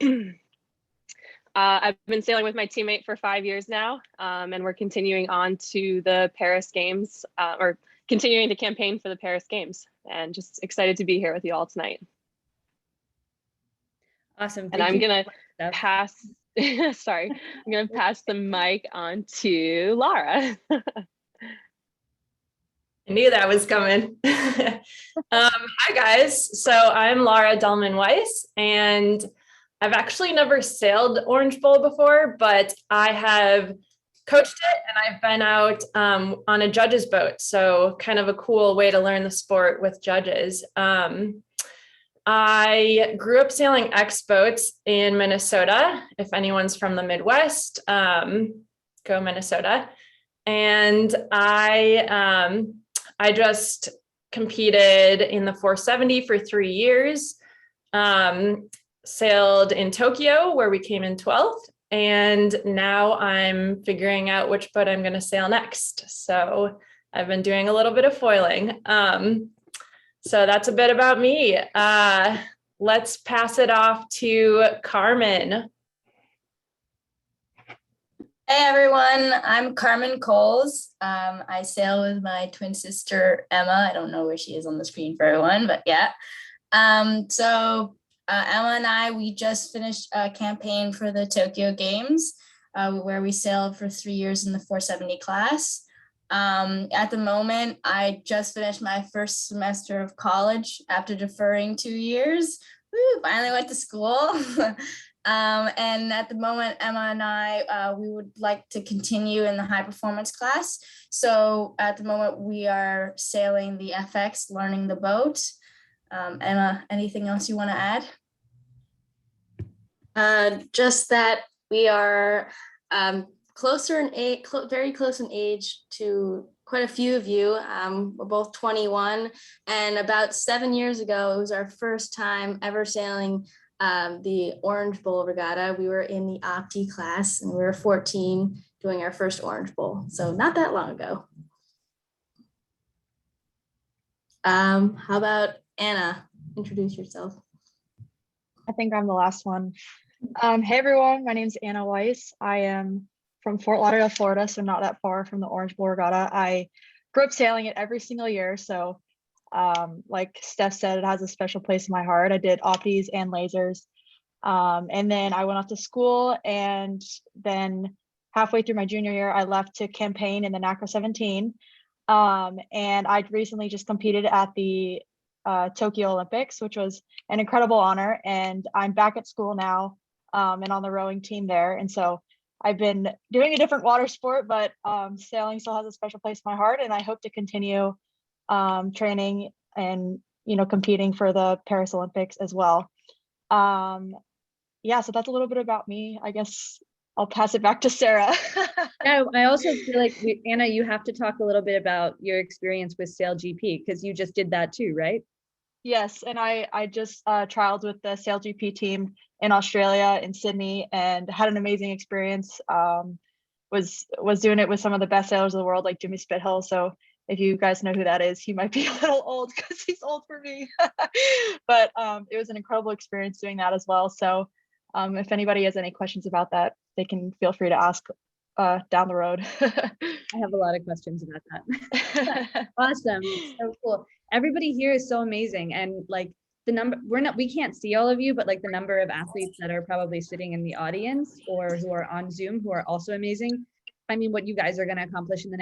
I've been sailing with my teammate for 5 years now, and we're continuing on to the Paris Games, or continuing to campaign for the Paris Games, and just excited to be here with you all tonight. Awesome. And I'm gonna pass, sorry, I'm gonna pass the mic on to Laura. I knew that was coming. Hi guys, so I'm Laura Delman-Weiss, and I've actually never sailed Orange Bowl before, but I have coached it and I've been out on a judge's boat. So kind of a cool way to learn the sport with judges. I grew up sailing X boats in Minnesota. If anyone's from the Midwest, go Minnesota. And I just competed in the 470 for 3 years. Sailed in Tokyo, where we came in 12th, and now I'm figuring out which boat I'm going to sail next. So I've been doing a little bit of foiling. So that's a bit about me. Let's pass it off to Carmen. Hey everyone, I'm Carmen Coles. I sail with my twin sister Emma. I don't know where she is on the screen for everyone, but yeah. Emma and I, we just finished a campaign for the Tokyo Games, where we sailed for 3 years in the 470 class. At the moment, I just finished my first semester of college after deferring 2 years. Woo, finally went to school. And at the moment, Emma and I, we would like to continue in the high performance class. So at the moment, we are sailing the FX, learning the boat. Emma, anything else you want to add? Just that we are closer in age, very close in age to quite a few of you. We're both 21, and about 7 years ago, it was our first time ever sailing the Orange Bowl Regatta. We were in the Opti class, and we were 14 doing our first Orange Bowl, so not that long ago. How about Anna? Introduce yourself. I think I'm the last one. Hey everyone, my name is Anna Weiss. I am from Fort Lauderdale, Florida, so not that far from the Orange Bowl Regatta. I grew up sailing it every single year, so like Steph said, it has a special place in my heart. I did Opties and lasers, and then I went off to school, and then halfway through my junior year, I left to campaign in the NACRA 17, and I recently just competed at the Tokyo Olympics, which was an incredible honor, and I'm back at school now and on the rowing team there. And so I've been doing a different water sport, but sailing still has a special place in my heart, and I hope to continue training and competing for the Paris Olympics as well. Yeah, so that's a little bit about me. I guess I'll pass it back to Sarah. Yeah, I also feel like, Anna, you have to talk a little bit about your experience with Sail GP, because you just did that too, right? Yes, and I just trialed with the Sail GP team in Australia, in Sydney, and had an amazing experience. Was doing it with some of the best sailors in the world, like Jimmy Spithill. So if you guys know who that is, he might be a little old because he's old for me. But it was an incredible experience doing that as well. So if anybody has any questions about that, they can feel free to ask down the road. I have a lot of questions about that. Awesome. So cool. Everybody here is so amazing. And like the number, we can't see all of you, but like the number of athletes that are probably sitting in the audience or who are on Zoom who are also amazing. I mean, what you guys are going to accomplish in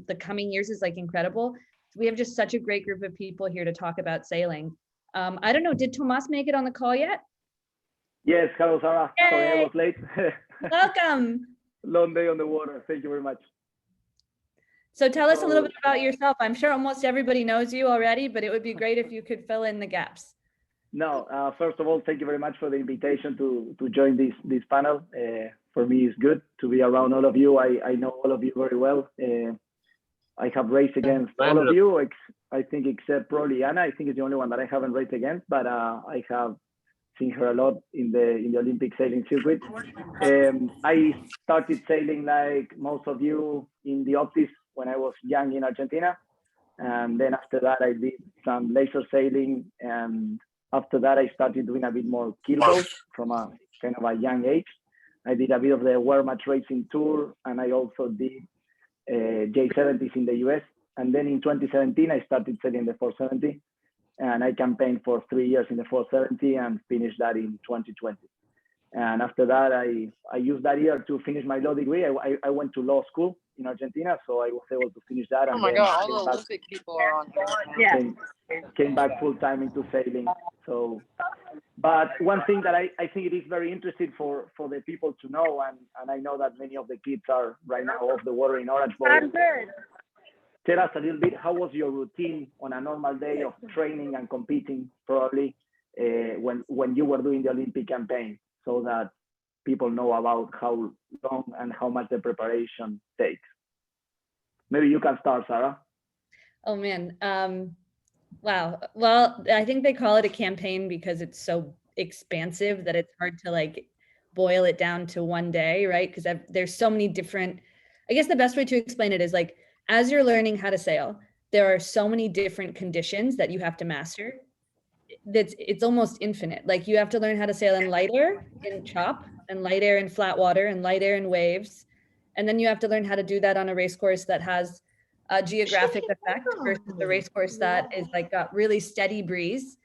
the coming years is like incredible. We have just such a great group of people here to talk about sailing. I don't know, did Tomas make it on the call yet? Yes, hello Sarah. Yay! Sorry I was late. Welcome. Long day on the water. Thank you very much. So tell us a little bit about yourself. I'm sure almost everybody knows you already, but it would be great if you could fill in the gaps. No, first of all, thank you very much for the invitation to join this panel. For me, it's good to be around all of you. I know all of you very well. I have raced against all of you, I think, except probably Anna. I think it's the only one that I haven't raced against, but I have seen her a lot in the Olympic sailing circuit. I started sailing like most of you in the Optis when I was young in Argentina. And then after that, I did some laser sailing and After that, I started doing a bit more keelboat from a kind of a young age. I did a bit of the World Match Racing Tour, and I also did J70s in the US. And then in 2017, I started sailing the 470, and I campaigned for 3 years in the 470 and finished that in 2020. And after that, I used that year to finish my law degree. I went to law school in Argentina, so I was able to finish that. Oh And my then God, all the Olympic people are on here. came back full time into sailing. So, but one thing that I think it is very interesting for the people to know, and I know that many of the kids are right now off the water in Orange Bowl. Tell us a little bit, how was your routine on a normal day of training and competing, probably when you were doing the Olympic campaign, so that people know about how long and how much the preparation takes. Maybe you can start, Sarah. Oh man. Wow. Well, I think they call it a campaign because it's so expansive that it's hard to like boil it down to one day, right? Because there's so many different, I guess the best way to explain it is like, as you're learning how to sail, there are so many different conditions that you have to master. It's almost infinite. Like you have to learn how to sail in light air, in chop, and light air in flat water, and light air in waves. And then you have to learn how to do that on a race course that has a geographic effect versus a race course that is like got really steady breeze,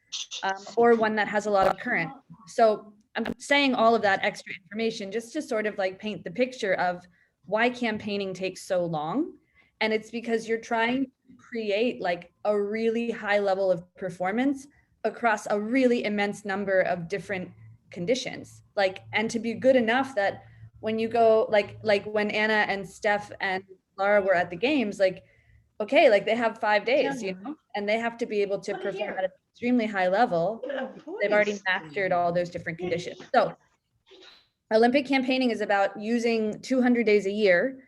or one that has a lot of current. So I'm saying all of that extra information just to sort of like paint the picture of why campaigning takes so long. And it's because you're trying to create like a really high level of performance across a really immense number of different conditions. Like, and to be good enough that when you go, like when Anna and Steph and Lara were at the games, like, okay, like they have 5 days, you know, and they have to be able to perform at an extremely high level. They've already mastered all those different conditions. So Olympic campaigning is about using 200 days a year,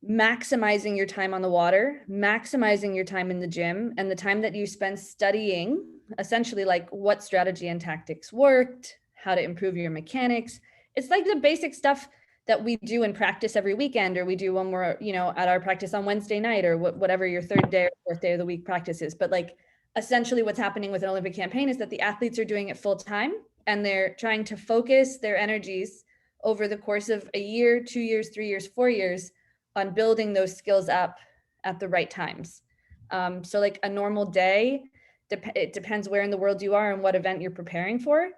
maximizing your time on the water, maximizing your time in the gym, and the time that you spend studying essentially like what strategy and tactics worked, how to improve your mechanics. It's like the basic stuff that we do in practice every weekend, or we do when we're, you know, at our practice on Wednesday night, or whatever your third day or fourth day of the week practice is. But like essentially what's happening with an Olympic campaign is that the athletes are doing it full time, and they're trying to focus their energies over the course of a year, 2 years, 3 years, 4 years on building those skills up at the right times. So like a normal day, it depends where in the world you are and what event you're preparing for.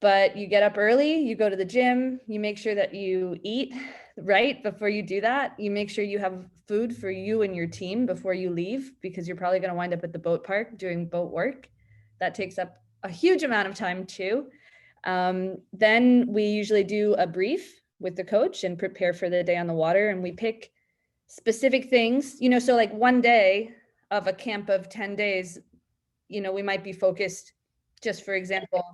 But you get up early, you go to the gym, you make sure that you eat right before you do that. You make sure you have food for you and your team before you leave, because you're probably going to wind up at the boat park doing boat work. That takes up a huge amount of time too. Then we usually do a brief with the coach and prepare for the day on the water. And we pick specific things, you know, so like one day of a camp of 10 days, you know, we might be focused just, for example,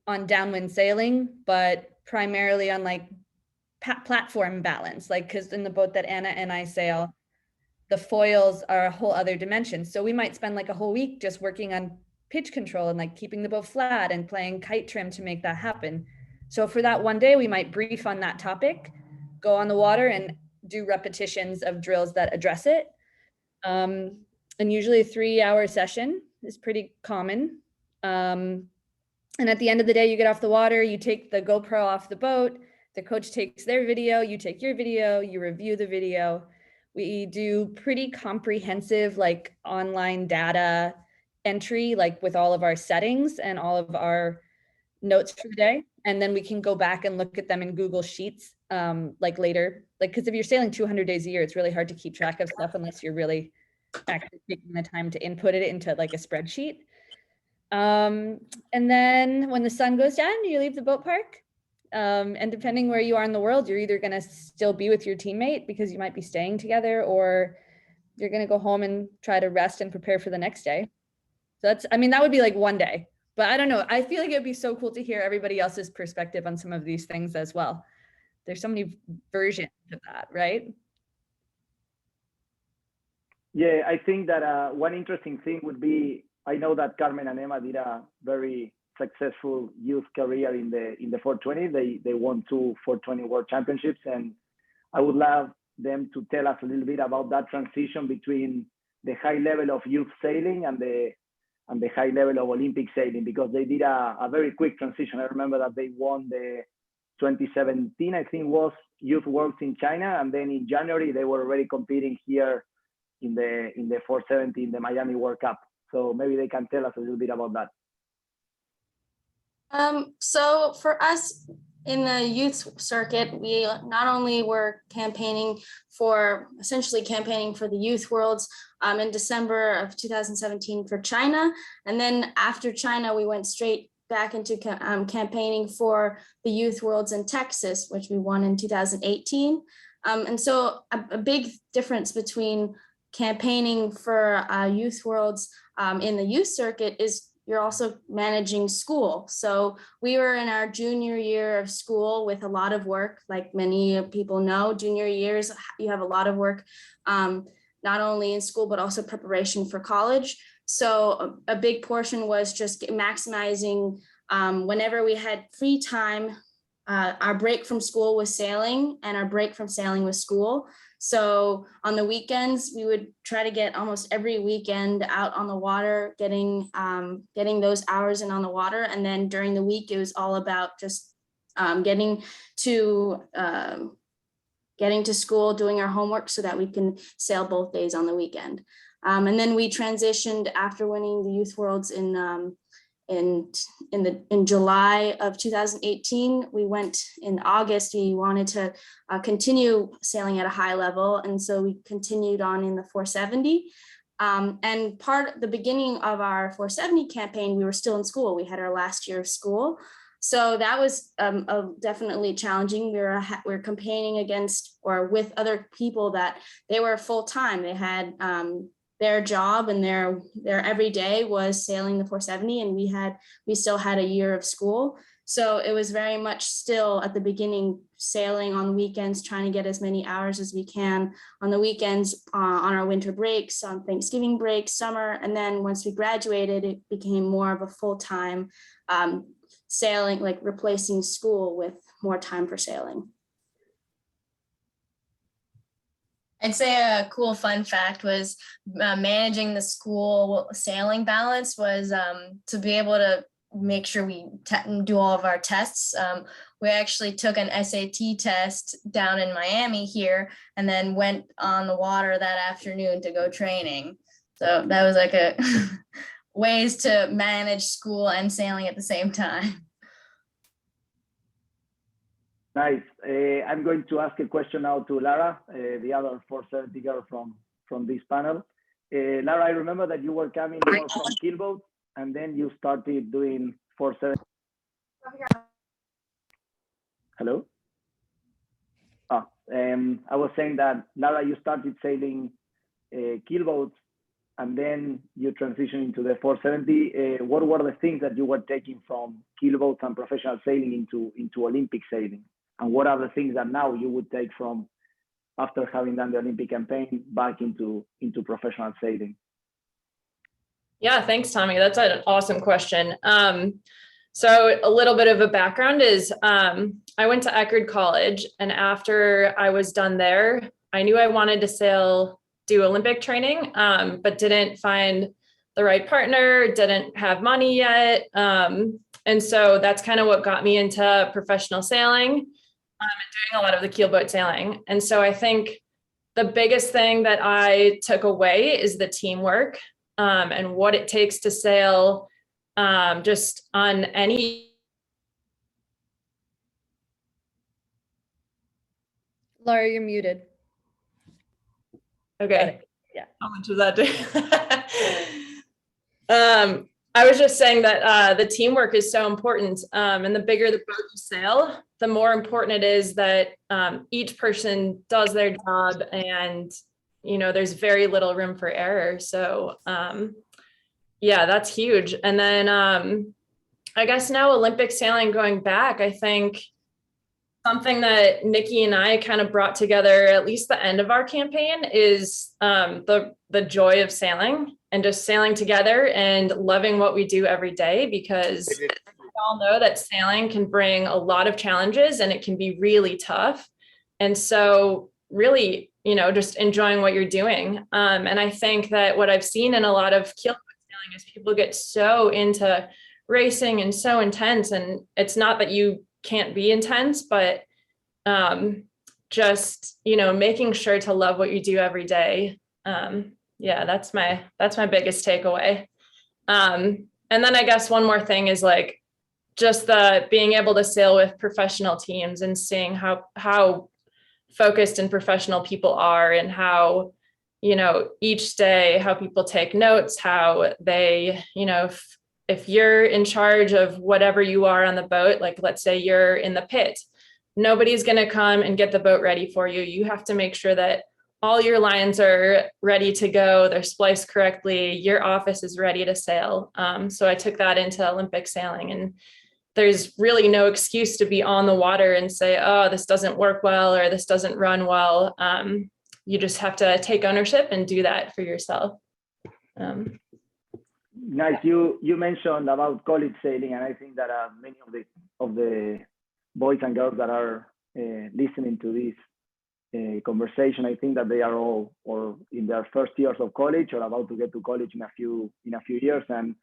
on downwind sailing, but primarily on like platform balance, like, because in the boat that Anna and I sail, the foils are a whole other dimension. So we might spend like a whole week just working on pitch control and like keeping the boat flat and playing kite trim to make that happen. So for that one day, we might brief on that topic, go on the water and do repetitions of drills that address it. And usually a 3-hour session is pretty common. And at the end of the day, you get off the water, you take the GoPro off the boat, the coach takes their video, you take your video, you review the video. We do pretty comprehensive like online data entry, like with all of our settings and all of our notes for the day. And then we can go back and look at them in Google Sheets like later, like, because if you're sailing 200 days a year, it's really hard to keep track of stuff unless you're really actually taking the time to input it into like a spreadsheet. And then when the sun goes down, you leave the boat park. And depending where you are in the world, you're either going to still be with your teammate because you might be staying together, or you're going to go home and try to rest and prepare for the next day. So that's, I mean, that would be like one day, but I don't know. I feel like it'd be so cool to hear everybody else's perspective on some of these things as well. There's so many versions of that, right? Yeah, I think that one interesting thing would be, I know that Carmen and Emma did a very successful youth career in the 420. They won 2 420 World Championships, and I would love them to tell us a little bit about that transition between the high level of youth sailing and the and the high level of Olympic sailing, because they did a very quick transition. I remember that they won the 2017, I think, was Youth Worlds in China, and then in January they were already competing here in the 470 in the Miami World Cup. So maybe they can tell us a little bit about that. So for us in the youth circuit, we not only were essentially campaigning for the Youth Worlds in December of 2017 for China. And then after China, we went straight back into campaigning for the Youth Worlds in Texas, which we won in 2018. And so a big difference between campaigning for Youth Worlds in the youth circuit is you're also managing school. So we were in our junior year of school with a lot of work. Like many people know, junior years, you have a lot of work, not only in school, but also preparation for college. So a big portion was just maximizing whenever we had free time. Our break from school was sailing, and our break from sailing was school. So on the weekends, we would try to get almost every weekend out on the water, getting those hours in on the water. And then during the week, it was all about just getting to school, doing our homework so that we can sail both days on the weekend. And then we transitioned after winning the Youth Worlds in July of 2018. We went in August. We wanted to continue sailing at a high level, and so we continued on in the 470. And the beginning of our 470 campaign, we were still in school. We had our last year of school, so that was definitely challenging. We were campaigning against or with other people that they were full time. They had their job and their every day was sailing the 470, and we still had a year of school. So it was very much still at the beginning sailing on the weekends, trying to get as many hours as we can on the weekends, on our winter breaks, on Thanksgiving break, summer. And then once we graduated, it became more of a full-time sailing, like replacing school with more time for sailing. I'd say a cool fun fact was managing the school sailing balance was to be able to make sure we do all of our tests. We actually took an SAT test down in Miami here and then went on the water that afternoon to go training. So that was like a ways to manage school and sailing at the same time. Nice. I'm going to ask a question now to Lara, the other 470 girl from this panel. Lara, I remember that you were coming more from keelboat, and then you started doing 470. Hello? I was saying that, Lara, you started sailing keelboats, and then you transitioned into the 470. What were the things that you were taking from keelboats and professional sailing into Olympic sailing? And what are the things that now you would take from after having done the Olympic campaign back into professional sailing? Yeah, thanks, Tommy. That's an awesome question. So a little bit of a background is I went to Eckerd College, and after I was done there, I knew I wanted to do Olympic training, but didn't find the right partner, didn't have money yet. And so that's kind of what got me into professional sailing. And doing a lot of the keelboat sailing. And so I think the biggest thing that I took away is the teamwork and what it takes to sail just on any. Laura, you're muted. Okay. Yeah. How much was that do? I was just saying that the teamwork is so important. And the bigger the boat you sail, the more important it is that each person does their job, and, there's very little room for error. So yeah, that's huge. And then I guess now Olympic sailing going back, I think something that Nikki and I kind of brought together, at least the end of our campaign, is the joy of sailing and just sailing together and loving what we do every day, because we all know that sailing can bring a lot of challenges and it can be really tough. And so really, just enjoying what you're doing. And I think that what I've seen in a lot of keelboat sailing is people get so into racing and so intense, and it's not that you can't be intense, but just, you know, making sure to love what you do every day. Yeah, that's my biggest takeaway. And then I guess one more thing is like just the being able to sail with professional teams and seeing how focused and professional people are, and how, you know, each day, how people take notes, how they, you know, if you're in charge of whatever you are on the boat, like let's say you're in the pit, nobody's going to come and get the boat ready for you. You have to make sure that all your lines are ready to go, they're spliced correctly, your office is ready to sail. So I took that into Olympic sailing, and there's really no excuse to be on the water and say, oh, this doesn't work well, or this doesn't run well. You just have to take ownership and do that for yourself. Nice. You mentioned about college sailing, and I think that many of the boys and girls that are listening to this conversation, I think that they are all or in their first years of college or about to get to college in a few years. And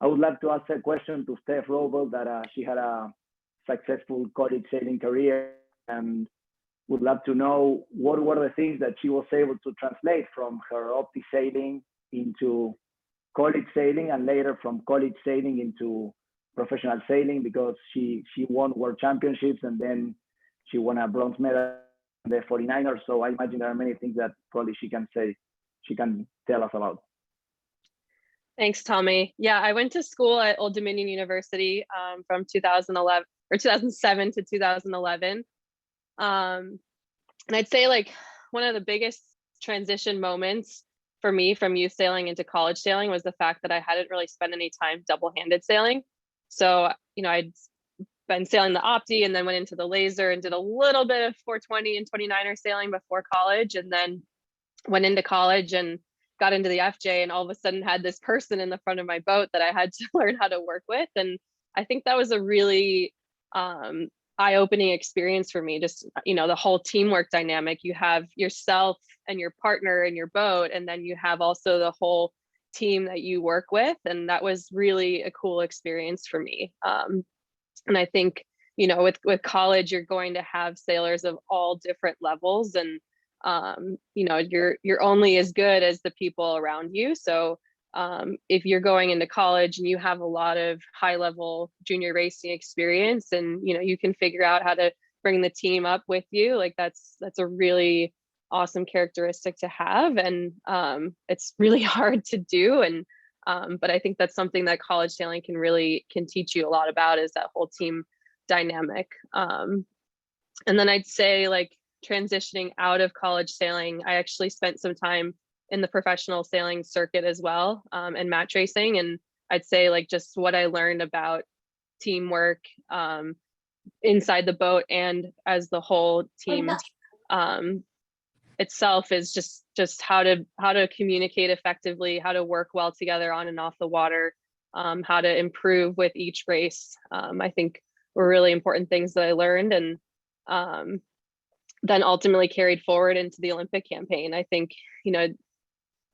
I would like to ask a question to Steph Robel that she had a successful college sailing career, and would love to know what were the things that she was able to translate from her opti sailing into college sailing, and later from college sailing into professional sailing, because she won world championships and then she won a bronze medal in the 49ers. So I imagine there are many things that probably she can tell us about. Thanks, Tommy. Yeah, I went to school at Old Dominion University from 2007 to 2011. And I'd say like one of the biggest transition moments for me from youth sailing into college sailing was the fact that I hadn't really spent any time double-handed sailing. So, you know, I'd been sailing the opti and then went into the laser and did a little bit of 420 and 29er sailing before college, and then went into college and got into the FJ, and all of a sudden had this person in the front of my boat that I had to learn how to work with. And I think that was a really eye-opening experience for me. Just, you know, the whole teamwork dynamic. You have yourself and your partner in your boat, and then you have also the whole team that you work with. And that was really a cool experience for me. And I think, you know, with college, you're going to have sailors of all different levels, and you know, you're only as good as the people around you. So if you're going into college and you have a lot of high level junior racing experience, and you know, you can figure out how to bring the team up with you, like that's a really awesome characteristic to have. And it's really hard to do. And but I think that's something that college sailing can teach you a lot about, is that whole team dynamic. And then I'd say, like, transitioning out of college sailing, I actually spent some time in the professional sailing circuit as well, and match racing. And I'd say, like, just what I learned about teamwork inside the boat and as the whole team itself is just how to communicate effectively, how to work well together on and off the water, how to improve with each race. I think were really important things that I learned, and then ultimately carried forward into the Olympic campaign. I think, you know,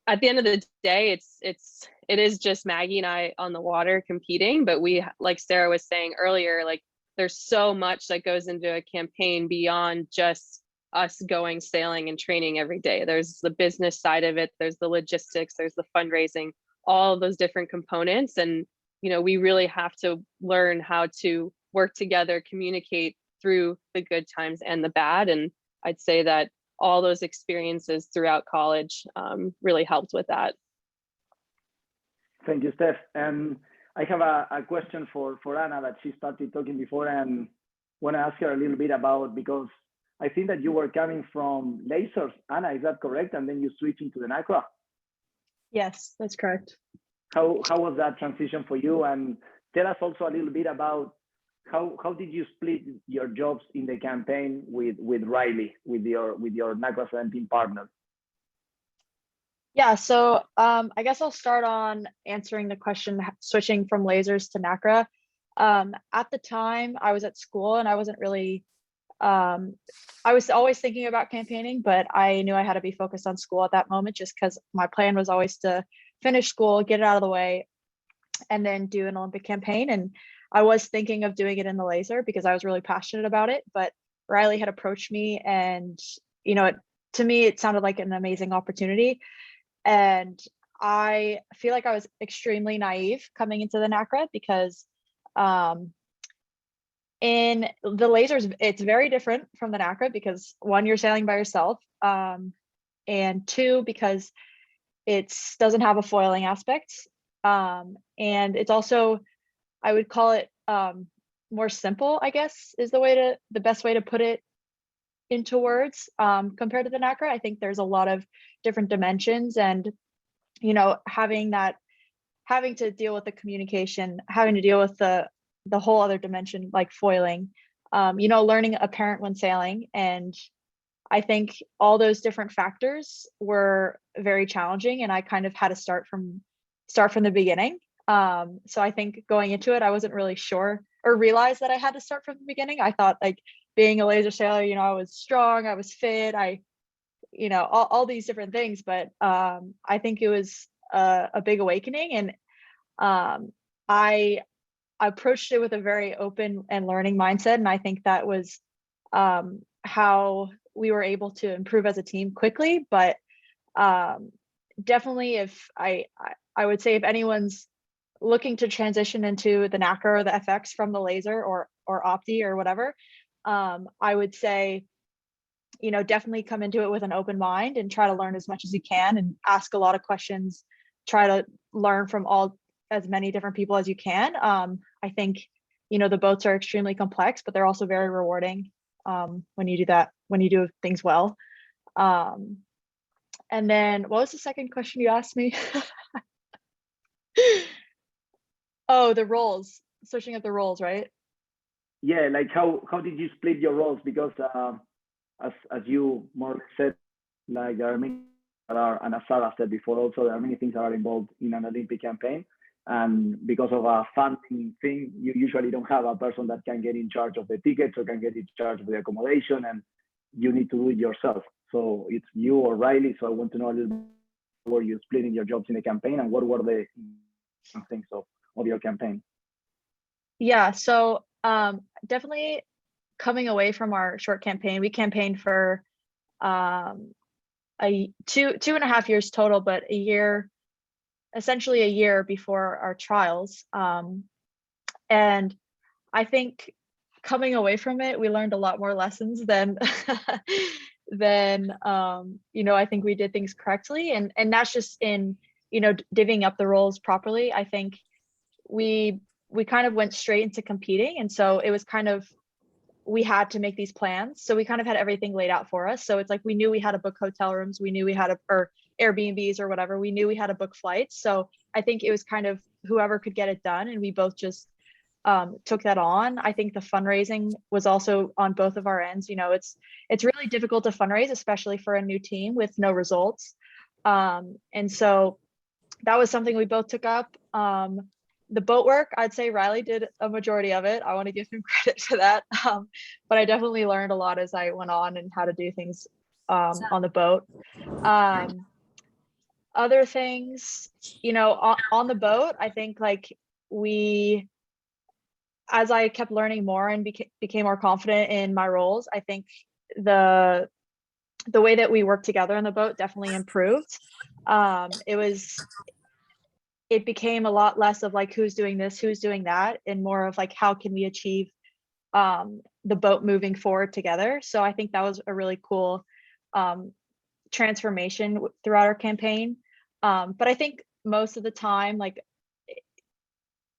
at the end of the day, it is just Maggie and I on the water competing, but we, like Sarah was saying earlier, like there's so much that goes into a campaign beyond just us going sailing and training every day. There's the business side of it, there's the logistics, there's the fundraising, all of those different components. And, you know, we really have to learn how to work together, communicate through the good times and the bad. And I'd say that all those experiences throughout college really helped with that. Thank you, Steph. And I have a question for Anna that she started talking before, and want to ask her a little bit about, because I think that you were coming from lasers, Anna, is that correct? And then you switched into the NACRA? Yes, that's correct. How was that transition for you? And tell us also a little bit about how did you split your jobs in the campaign with Riley, with your NACRA 17 partner? Yeah, so I guess I'll start on answering the question, switching from lasers to NACRA. At the time I was at school and I wasn't really, I was always thinking about campaigning, but I knew I had to be focused on school at that moment, just because my plan was always to finish school, get it out of the way, and then do an Olympic campaign. And I was thinking of doing it in the laser because I was really passionate about it, but Riley had approached me, and to me it sounded like an amazing opportunity. And I feel like I was extremely naive coming into the NACRA because in the lasers, it's very different from the NACRA because one, you're sailing by yourself, and two, because it doesn't have a foiling aspect, and it's also, I would call it more simple, I guess, is the best way to put it into words, compared to the NACRA. I think there's a lot of different dimensions, and having to deal with the communication, having to deal with the whole other dimension like foiling, learning a parent when sailing. And I think all those different factors were very challenging, and I kind of had to start from the beginning. So I think going into it, I wasn't really sure or realized that I had to start from the beginning. I thought, like, being a laser sailor, I was strong, I was fit, all these different things. But I think it was a big awakening, and I approached it with a very open and learning mindset. And I think that was how we were able to improve as a team quickly. But definitely, if I would say, if anyone's looking to transition into the NACRA or the FX from the laser or Opti or whatever, I would say, definitely come into it with an open mind and try to learn as much as you can and ask a lot of questions. Try to learn from as many different people as you can. I think, the boats are extremely complex, but they're also very rewarding when you do things well. And then what was the second question you asked me? Oh, the roles, switching up the roles, right? Yeah, like how did you split your roles? Because as you more or less said, like there are many that are, and as Sarah said before, also there are many things that are involved in an Olympic campaign. And because of a funding thing, you usually don't have a person that can get in charge of the tickets or can get in charge of the accommodation, and you need to do it yourself. So it's you or Riley. So I want to know a little bit, were you splitting your jobs in the campaign, and what were the things of your campaign? Yeah, so definitely coming away from our short campaign, we campaigned for two and a half years total, but essentially a year before our trials. And I think coming away from it, we learned a lot more lessons than I think we did things correctly, and that's just in divvying up the roles properly. I think we kind of went straight into competing, and so it was kind of, we had to make these plans. So we kind of had everything laid out for us. So it's like, we knew we had to book hotel rooms, we knew we had to, or Airbnbs or whatever, we knew we had to book flights. So I think it was kind of whoever could get it done, and we both just took that on. I think the fundraising was also on both of our ends. It's really difficult to fundraise, especially for a new team with no results. And so that was something we both took up. The boat work, I'd say Riley did a majority of it. I want to give him credit for that. But I definitely learned a lot as I went on and how to do things on the boat. Other things, on the boat, I think like as I kept learning more and became more confident in my roles, I think the way that we worked together on the boat definitely improved. It became a lot less of like, who's doing this, who's doing that, and more of like, how can we achieve the boat moving forward together. So I think that was a really cool transformation throughout our campaign. But I think most of the time, like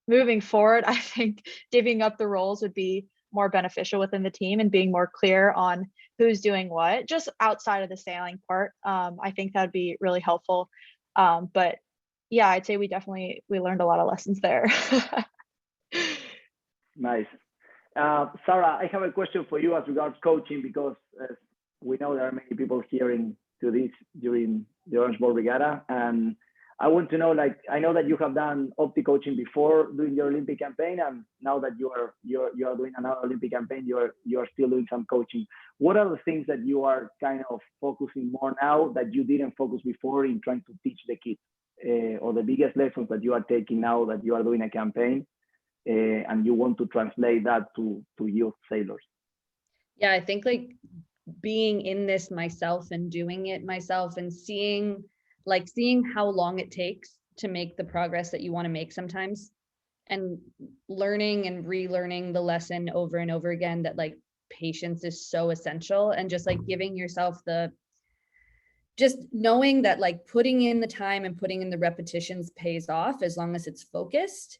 moving forward, I think divvying up the roles would be more beneficial within the team and being more clear on who's doing what, just outside of the sailing part. I think that'd be really helpful. But yeah, I'd say we learned a lot of lessons there. Nice. Sarah, I have a question for you as regards coaching, because we know there are many people hearing to this during the Orange Bowl Regatta, and I want to know, like, I know that you have done opti coaching before doing your Olympic campaign, and now that you are doing another Olympic campaign, you are still doing some coaching. What are the things that you are kind of focusing more now that you didn't focus before in trying to teach the kids, or the biggest lessons that you are taking now that you are doing a campaign, and you want to translate that to youth sailors? Yeah, I think like being in this myself and doing it myself and seeing how long it takes to make the progress that you want to make sometimes, and learning and relearning the lesson over and over again that like patience is so essential, and just like giving yourself just knowing that like putting in the time and putting in the repetitions pays off as long as it's focused,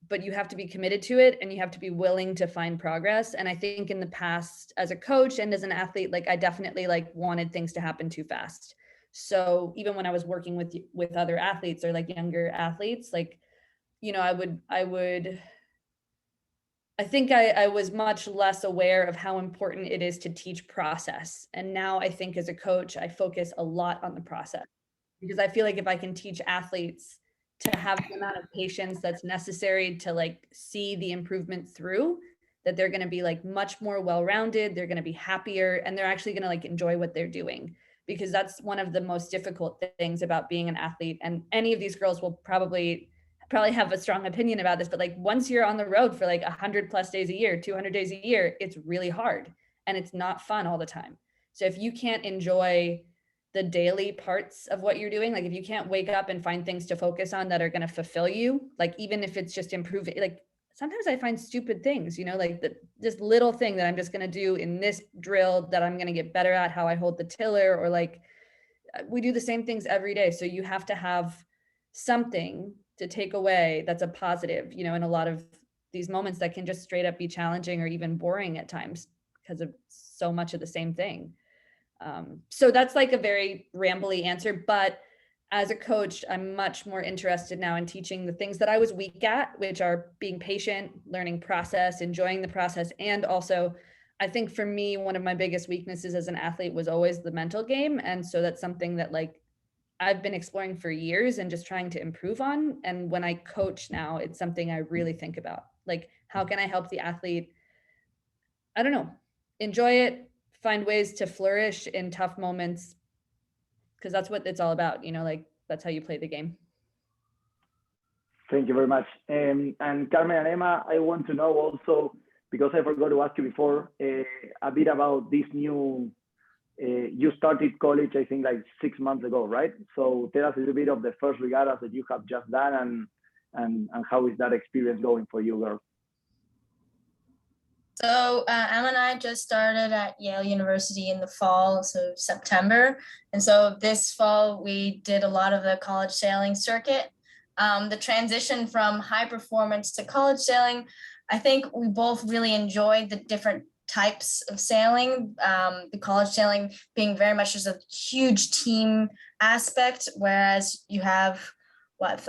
but you have to be committed to it and you have to be willing to find progress. And I think in the past as a coach and as an athlete, like I definitely like wanted things to happen too fast. So even when I was working with other athletes or like younger athletes, like, you know, I think I was much less aware of how important it is to teach process. And now I think as a coach, I focus a lot on the process, because I feel like if I can teach athletes to have the amount of patience that's necessary to like see the improvement through, that they're going to be like much more well-rounded, they're going to be happier, and they're actually going to like enjoy what they're doing. Because that's one of the most difficult things about being an athlete. And any of these girls will probably have a strong opinion about this, but like once you're on the road for like 100+ days a year, 200 days a year, it's really hard and it's not fun all the time. So if you can't enjoy the daily parts of what you're doing, like if you can't wake up and find things to focus on that are going to fulfill you, like even if it's just improving, like sometimes I find stupid things, you know, like this little thing that I'm just going to do in this drill that I'm going to get better at, how I hold the tiller, or like we do the same things every day. So you have to have something to take away that's a positive, you know, in a lot of these moments that can just straight up be challenging or even boring at times because of so much of the same thing. So that's like a very rambly answer, but as a coach, I'm much more interested now in teaching the things that I was weak at, which are being patient, learning process, enjoying the process. And also, I think for me, one of my biggest weaknesses as an athlete was always the mental game. And so that's something that like I've been exploring for years and just trying to improve on. And when I coach now, it's something I really think about. Like, how can I help the athlete, I don't know, enjoy it, find ways to flourish in tough moments, because that's what it's all about, you know, like that's how you play the game. Thank you very much. And Carmen and Emma, I want to know also, because I forgot to ask you before, a bit about this new, you started college, I think like 6 months ago, right? So tell us a little bit of the first regattas that you have just done, and how is that experience going for you, girls? So Emma and I just started at Yale University in the fall, so September. And so this fall, we did a lot of the college sailing circuit. The transition from high performance to college sailing, I think we both really enjoyed the different types of sailing. The college sailing being very much just a huge team aspect, whereas you have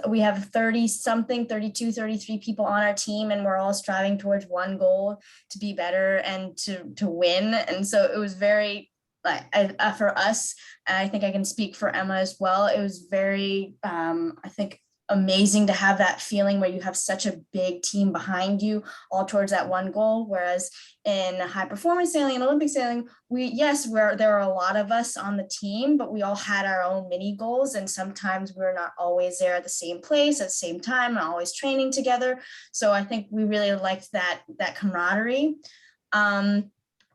we have 32, 33 people on our team, and we're all striving towards one goal, to be better and to win. And so it was very, like, for us, and I think I can speak for Emma as well, it was very, I think, amazing to have that feeling where you have such a big team behind you all towards that one goal. Whereas in high performance sailing and Olympic sailing, there are a lot of us on the team, but we all had our own mini goals, and sometimes we're not always there at the same place at the same time and always training together. So I think we really liked that camaraderie.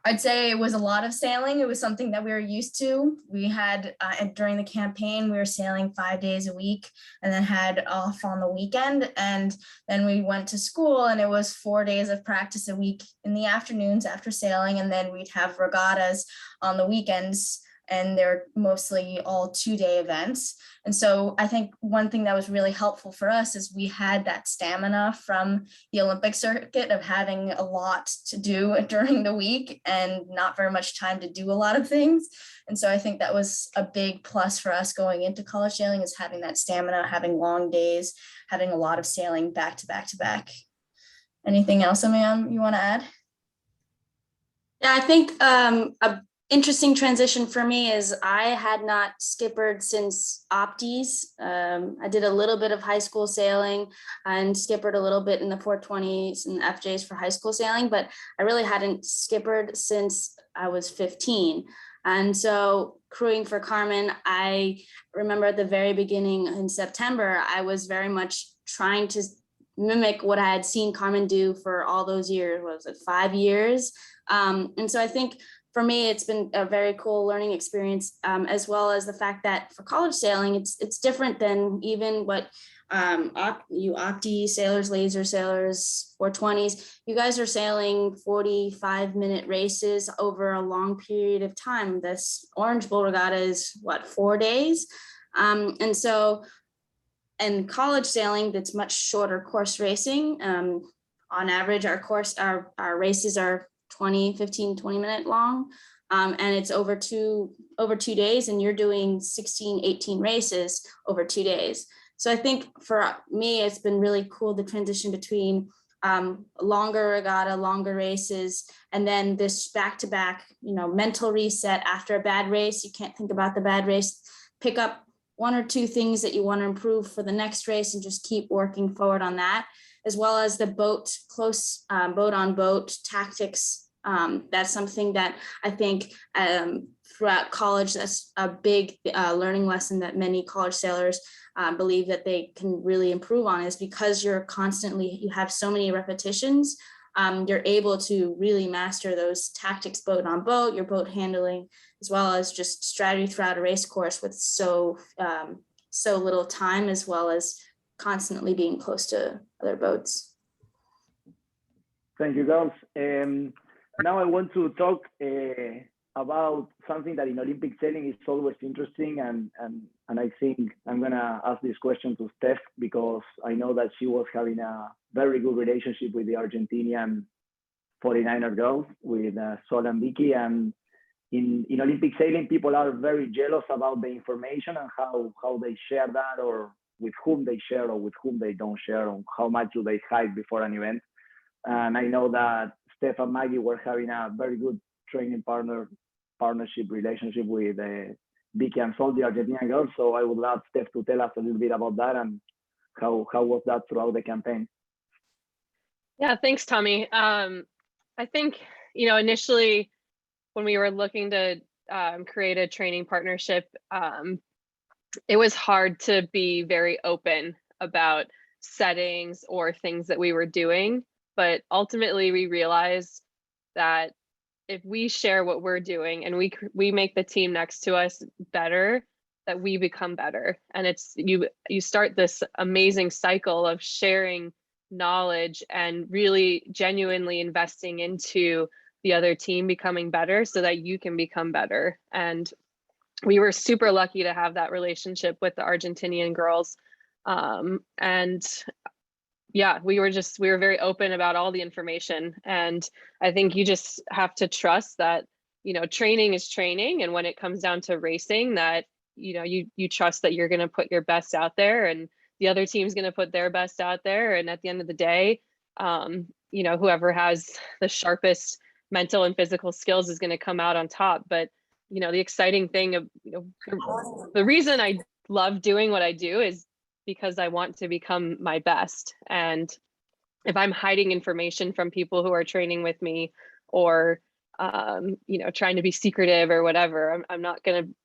I'd say it was a lot of sailing. It was something that we were used to. We had, during the campaign, we were sailing 5 days a week and then had off on the weekend. And then we went to school, and it was 4 days of practice a week in the afternoons after sailing. And then we'd have regattas on the weekends, and they're mostly all 2-day events. And so I think one thing that was really helpful for us is we had that stamina from the Olympic circuit of having a lot to do during the week and not very much time to do a lot of things. And so I think that was a big plus for us going into college sailing, is having that stamina, having long days, having a lot of sailing back to back to back. Anything else, Amanda, you want to add? Yeah, I think interesting transition for me is I had not skippered since opties. I did a little bit of high school sailing and skippered a little bit in the 420s and FJs for high school sailing, but I really hadn't skippered since I was 15. And so crewing for Carmen, I remember at the very beginning in September, I was very much trying to mimic what I had seen Carmen do for all those years. What was it, 5 years? And so I think for me, it's been a very cool learning experience, as well as the fact that for college sailing, it's different than even what you opti sailors, laser sailors, 420s, you guys are sailing 45-minute races over a long period of time. This Orange Bowl Regatta is what, 4 days? And so in college sailing, that's much shorter course racing. On average, our races are 15, 20 minute long. And it's over two days, and you're doing 16, 18 races over 2 days. So I think for me, it's been really cool, the transition between longer regatta, longer races, and then this back-to-back, mental reset after a bad race. You can't think about the bad race, pick up 1 or 2 things that you want to improve for the next race and just keep working forward on that, as well as the boat on boat tactics. That's something that I think throughout college, that's a big learning lesson that many college sailors believe that they can really improve on, is because you have so many repetitions, you're able to really master those tactics, boat on boat, your boat handling, as well as just strategy throughout a race course with so little time, as well as constantly being close to other boats. Thank you, girls. Now I want to talk about something that in Olympic sailing is always interesting, and I think I'm gonna ask this question to Steph, because I know that she was having a very good relationship with the Argentinian 49er girls, with Sol and Vicky, and in Olympic sailing, people are very jealous about the information and how they share that, or with whom they share or with whom they don't share, or how much do they hide before an event. And I know that Steph and Maggie were having a very good training partnership relationship with Vicky and Sol, the Argentinian girls. So I would love Steph to tell us a little bit about that, and how was that throughout the campaign? Yeah, thanks, Tommy. I think, initially when we were looking to create a training partnership, it was hard to be very open about settings or things that we were doing. But ultimately, we realized that if we share what we're doing and we make the team next to us better, that we become better. And it's you start this amazing cycle of sharing knowledge and really genuinely investing into the other team becoming better so that you can become better. And we were super lucky to have that relationship with the Argentinian girls. And yeah, we were very open about all the information. And I think you just have to trust that, training is training. And when it comes down to racing, that, you trust that you're going to put your best out there, and the other team's going to put their best out there. And at the end of the day, whoever has the sharpest mental and physical skills is going to come out on top. But, the exciting thing of, the reason I love doing what I do is because I want to become my best. And if I'm hiding information from people who are training with me, or, trying to be secretive or whatever, I'm not going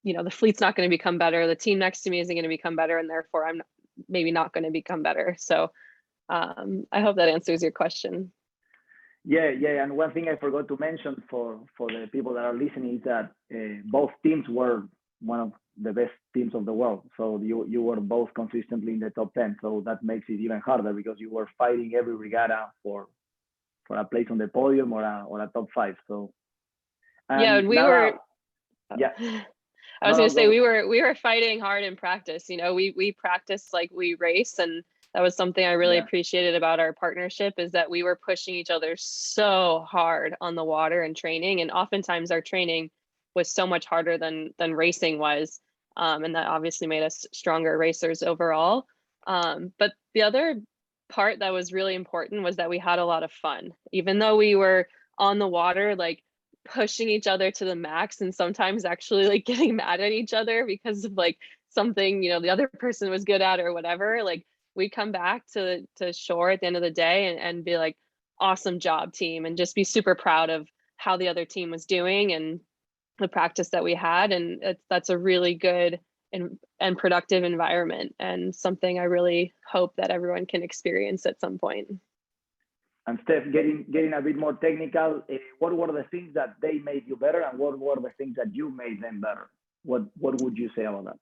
to, the fleet's not going to become better. The team next to me isn't going to become better. And therefore I'm maybe not going to become better. So I hope that answers your question. Yeah. And one thing I forgot to mention for the people that are listening is that both teams were one of the best teams of the world. So you were both consistently in the top 10. So that makes it even harder, because you were fighting every regatta for a place on the podium or a top 5. So yeah, and we were. Yeah. I was going to say, we were fighting hard in practice. We practiced like we race, and that was something I really appreciated about our partnership, is that we were pushing each other so hard on the water and training. And oftentimes our training was so much harder than racing was. And that obviously made us stronger racers overall. But the other part that was really important was that we had a lot of fun. Even though we were on the water, like pushing each other to the max, and sometimes actually like getting mad at each other because of like something, you know, the other person was good at or whatever. Like we come back to shore at the end of the day and be like, awesome job, team, and just be super proud of how the other team was doing and the practice that we had. And that's a really good and productive environment, and something I really hope that everyone can experience at some point. And Steph, getting a bit more technical, what were the things that they made you better, and what were the things that you made them better? What would you say about that?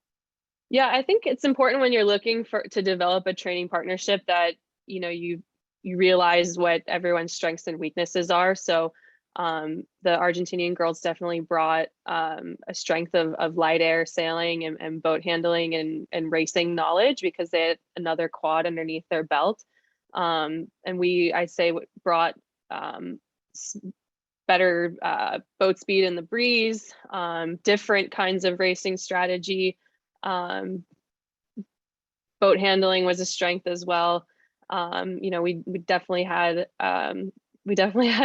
Yeah, I think it's important when you're looking to develop a training partnership that, you know, you realize what everyone's strengths and weaknesses are. So the Argentinian girls definitely brought a strength of light air sailing and boat handling and racing knowledge, because they had another quad underneath their belt. And I'd say brought better boat speed in the breeze, different kinds of racing strategy. Boat handling was a strength as well. You know, we definitely had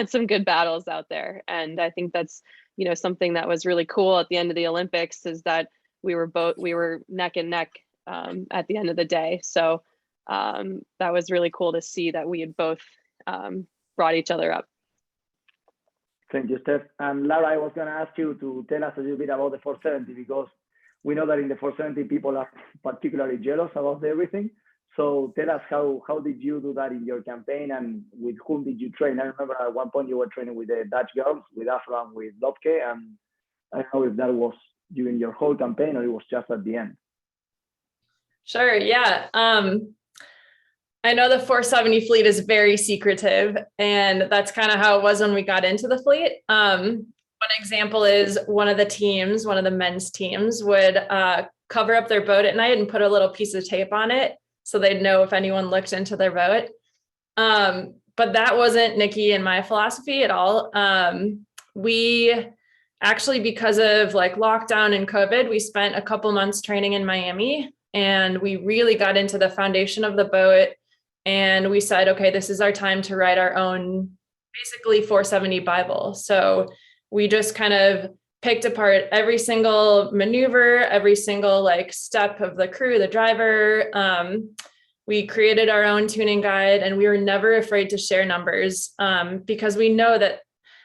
some good battles out there, and I think that's, you know, something that was really cool at the end of the Olympics, is that we were neck and neck at the end of the day. So that was really cool to see that we had both brought each other up. Thank you, Steph. And Lara, I was going to ask you to tell us a little bit about the 470, because we know that in the 470 people are particularly jealous about everything. So tell us how did you do that in your campaign, and with whom did you train? I remember at one point you were training with the Dutch girls, with Afra and with Lopke, and I don't know if that was during your whole campaign or it was just at the end. Sure, yeah. I know the 470 fleet is very secretive, and that's kind of how it was when we got into the fleet. One example is one of the men's teams would cover up their boat at night and put a little piece of tape on it so they'd know if anyone looked into their boat. But that wasn't Nikki and my philosophy at all. We actually, because of like lockdown and COVID, we spent a couple months training in Miami, and we really got into the foundation of the boat. And we said, okay, this is our time to write our own, basically 470 Bible. So we just kind of picked apart every single maneuver, every single like step of the crew, the driver. We created our own tuning guide, and we were never afraid to share numbers because we know that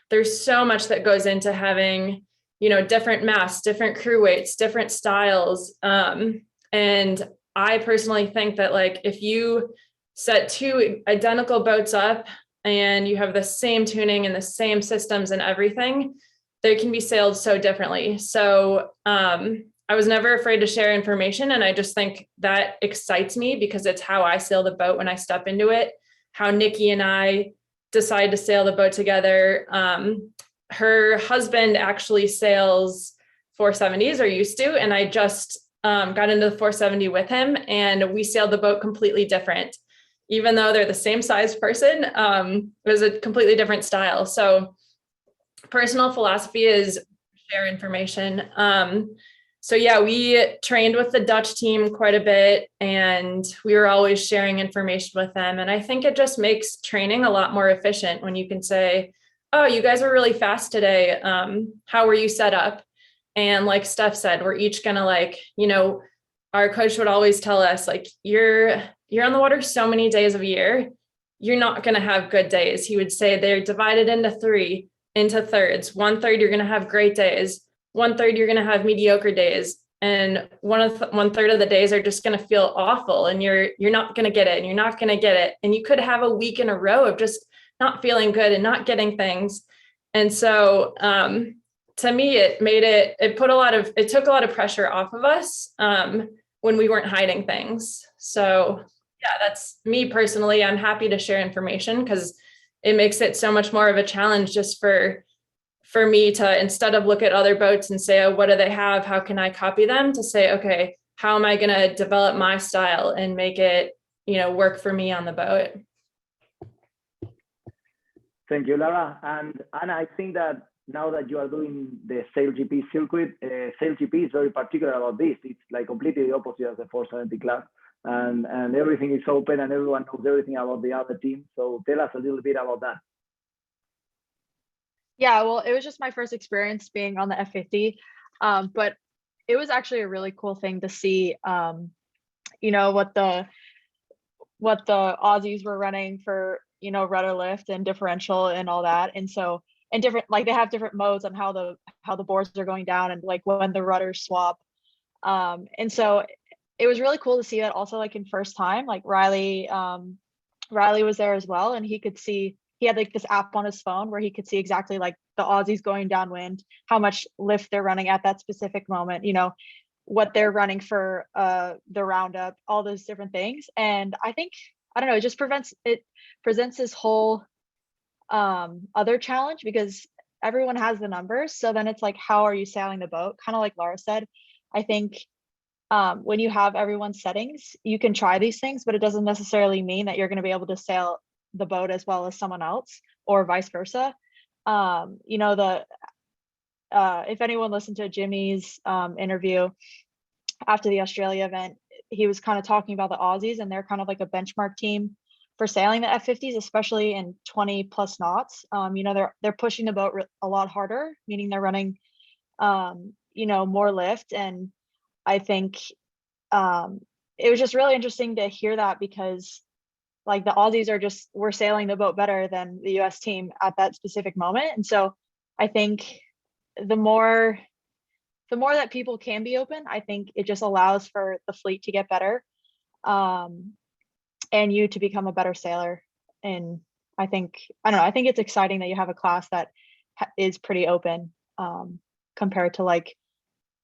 there's so much that goes into having, you know, different masts, different crew weights, different styles. And I personally think that like if you set two identical boats up and you have the same tuning and the same systems and everything, they can be sailed so differently. So I was never afraid to share information. And I just think that excites me because it's how I sail the boat when I step into it, how Nikki and I decide to sail the boat together. Her husband actually sails 470s, or used to, and I just got into the 470 with him, and we sailed the boat completely different. Even though they're the same size person, it was a completely different style. So personal philosophy is share information. So yeah, we trained with the Dutch team quite a bit, and we were always sharing information with them. And I think it just makes training a lot more efficient when you can say, oh, you guys are really fast today. How were you set up? And like Steph said, we're each gonna like, you know, our coach would always tell us like, you're on the water so many days of a year, you're not going to have good days. He would say they're divided into thirds. 1/3, you're going to have great days. 1/3, you're going to have mediocre days. And 1/3 of the days are just going to feel awful, and you're not going to get it, and you're not going to get it. And you could have a week in a row of just not feeling good and not getting things. And so to me, it took a lot of pressure off of us when we weren't hiding things. So yeah, that's me personally. I'm happy to share information because it makes it so much more of a challenge just for me to, instead of look at other boats and say, oh, what do they have? How can I copy them? To say, okay, how am I going to develop my style and make it, you know, work for me on the boat? Thank you, Lara. And Anna, I think that now that you are doing the SailGP circuit, SailGP is very particular about this. It's like completely the opposite of the 470 class, and everything is open and everyone knows everything about the other team. So tell us a little bit about that. Yeah, well, it was just my first experience being on the F50, but it was actually a really cool thing to see, you know, what the Aussies were running for, you know, rudder lift and differential and all that. And so, and different, like they have different modes on how the boards are going down and like when the rudders swap. And so it was really cool to see that also like in first time, like Riley was there as well, and he had like this app on his phone where he could see exactly like the Aussies going downwind, how much lift they're running at that specific moment, you know, what they're running for the roundup, all those different things. And I think, I don't know, it presents this whole other challenge because everyone has the numbers. So then it's like, how are you sailing the boat? Kind of like Laura said, I think when you have everyone's settings, you can try these things, but it doesn't necessarily mean that you're going to be able to sail the boat as well as someone else or vice versa. You know, if anyone listened to Jimmy's interview after the Australia event, he was kind of talking about the Aussies, and they're kind of like a benchmark team for sailing the F50s, especially in 20 plus knots. You know, they're pushing the boat a lot harder, meaning they're running, you know, more lift. And I think it was just really interesting to hear that because like the Aussies were sailing the boat better than the US team at that specific moment. And so I think the more that people can be open, I think it just allows for the fleet to get better and you to become a better sailor. And I don't know, I think it's exciting that you have a class that is pretty open compared to like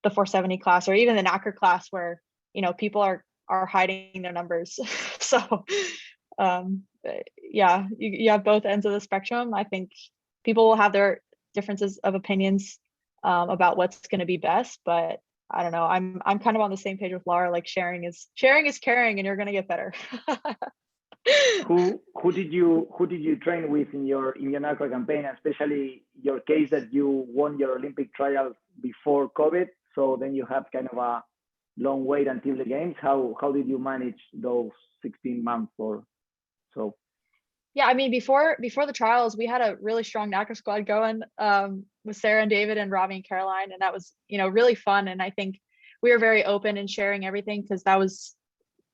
the 470 class or even the NACR class where, you know, people are hiding their numbers. So yeah, you have both ends of the spectrum. I think people will have their differences of opinions about what's going to be best, but I don't know. I'm kind of on the same page with Laura. Like sharing is caring, and you're going to get better. Who did you train with in your NACRA campaign, especially your case that you won your Olympic trial before COVID, so then you had kind of a long wait until the games. How did you manage those 16 months or so? Yeah, I mean, before the trials, we had a really strong NACRA squad going with Sarah and David and Robbie and Caroline, and that was, you know, really fun. And I think we were very open in sharing everything because that was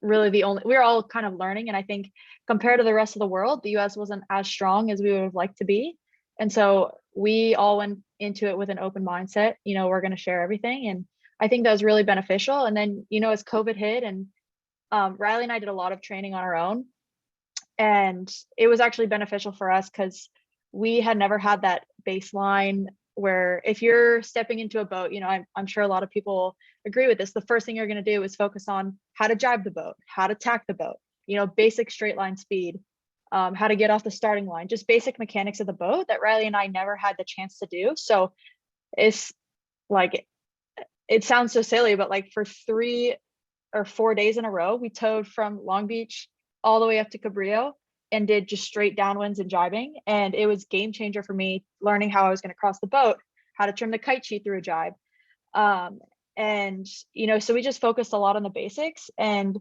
really we were all kind of learning. And I think compared to the rest of the world, the US wasn't as strong as we would have liked to be. And so we all went into it with an open mindset, you know, we're going to share everything. And I think that was really beneficial. And then, you know, as COVID hit and Riley and I did a lot of training on our own. And it was actually beneficial for us because we had never had that baseline where if you're stepping into a boat, you know, I'm sure a lot of people agree with this. The first thing you're going to do is focus on how to jibe the boat, how to tack the boat, you know, basic straight line speed, how to get off the starting line, just basic mechanics of the boat that Riley and I never had the chance to do. So it's like, it sounds so silly, but like for 3 or 4 days in a row, we towed from Long Beach all the way up to Cabrillo and did just straight downwinds and jibing. And it was game changer for me learning how I was going to cross the boat, how to trim the kite sheet through a jibe. And, you know, so we just focused a lot on the basics, and